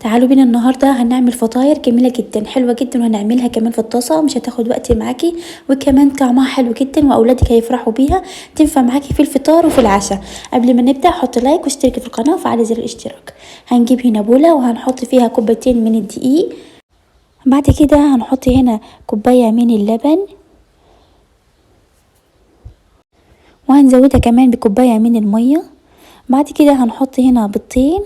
تعالوا بينا النهارده هنعمل فطاير جميله جدا حلوه جدا، وهنعملها كمان في الطاسه ومش هتاخد وقت معاكي، وكمان طعمها حلو جدا واولادك هيفرحوا بيها. تنفع معاكي في الفطار وفي العشاء. قبل ما نبدا حط لايك واشتركي في القناه وفعلي زر الاشتراك. هنجيب هنا بوله وهنحط فيها كوبايتين من الدقيق. بعد كده هنحط هنا كوبايه من اللبن، وهنزودها كمان بكوبايه من الميه. بعد كده هنحط هنا بيضتين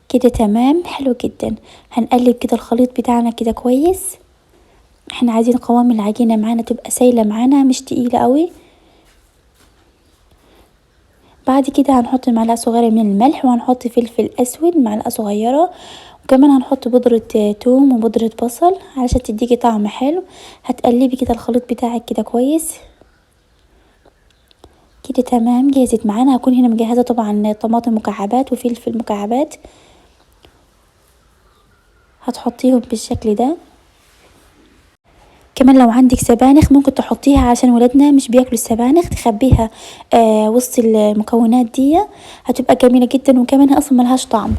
كده. تمام، حلو جدا. هنقلب كده الخليط بتاعنا كده كويس. احنا عايزين قوام العجينه معانا تبقى سايله معانا مش تقيله قوي. بعد كده هنحط معلقه صغيره من الملح، وهنحط فلفل اسود معلقه صغيره، وكمان هنحط بودره توم وبودره بصل علشان تديكي طعم حلو. هتقلبي كده الخليط بتاعك كده كويس كده. تمام، جهزت معانا. هكون هنا مجهزه طبعا طماطم مكعبات وفلفل مكعبات، هتحطيهم بالشكل ده. كمان لو عندك سبانخ ممكن تحطيها عشان ولادنا مش بياكلوا السبانخ، تخبيها وسط المكونات دي، هتبقى جميله جدا، وكمان هي اصلا ملهاش طعم.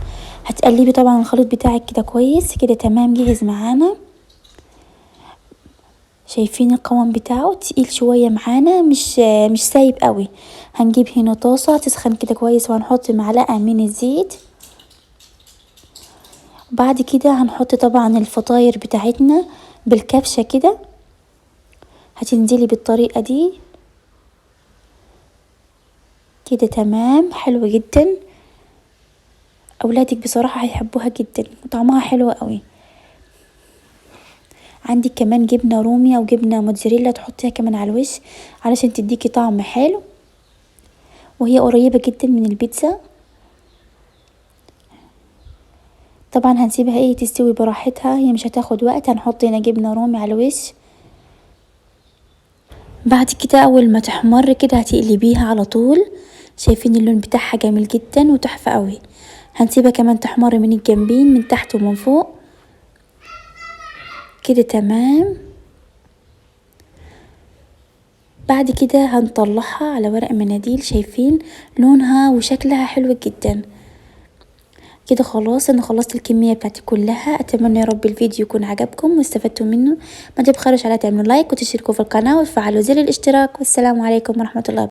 هتقلبي طبعا الخليط بتاعك كده كويس كده. تمام، جهز معانا. شايفين القوام بتاعه تقيل شويه معانا، مش سايب قوي. هنجيب هنا طاسه تسخن كده كويس، وهنحط معلقه من الزيت. بعد كده هنحط طبعا الفطاير بتاعتنا بالكبشه كده. هتنزلي بالطريقه دي كده. تمام، حلو جدا. اولادك بصراحه هيحبوها جدا وطعمها حلو قوي. عندك كمان جبنه رومي او جبنه موتزاريلا تحطيها كمان على الوش علشان تديكي طعم حلو، وهي قريبه جدا من البيتزا. طبعا هنسيبها تستوي براحتها، هي مش هتاخد وقت. هنحط هنا جبنه رومي على الوش. بعد كده اول ما تحمر كده هتقلبيها على طول. شايفين اللون بتاعها جميل جدا وتحفه قوي. هنسيبها كمان تحمر من الجنبين من تحت ومن فوق كده. تمام. بعد كده هنطلعها على ورق مناديل. شايفين لونها وشكلها حلو جدا كده. خلاص انا خلصت الكميه بتاعتي كلها. اتمنى يا رب الفيديو يكون عجبكم واستفدتوا منه. ما تبخلوش على تعملوا لايك وتشتركوا في القناه وتفعلوا زر الاشتراك. والسلام عليكم ورحمه الله.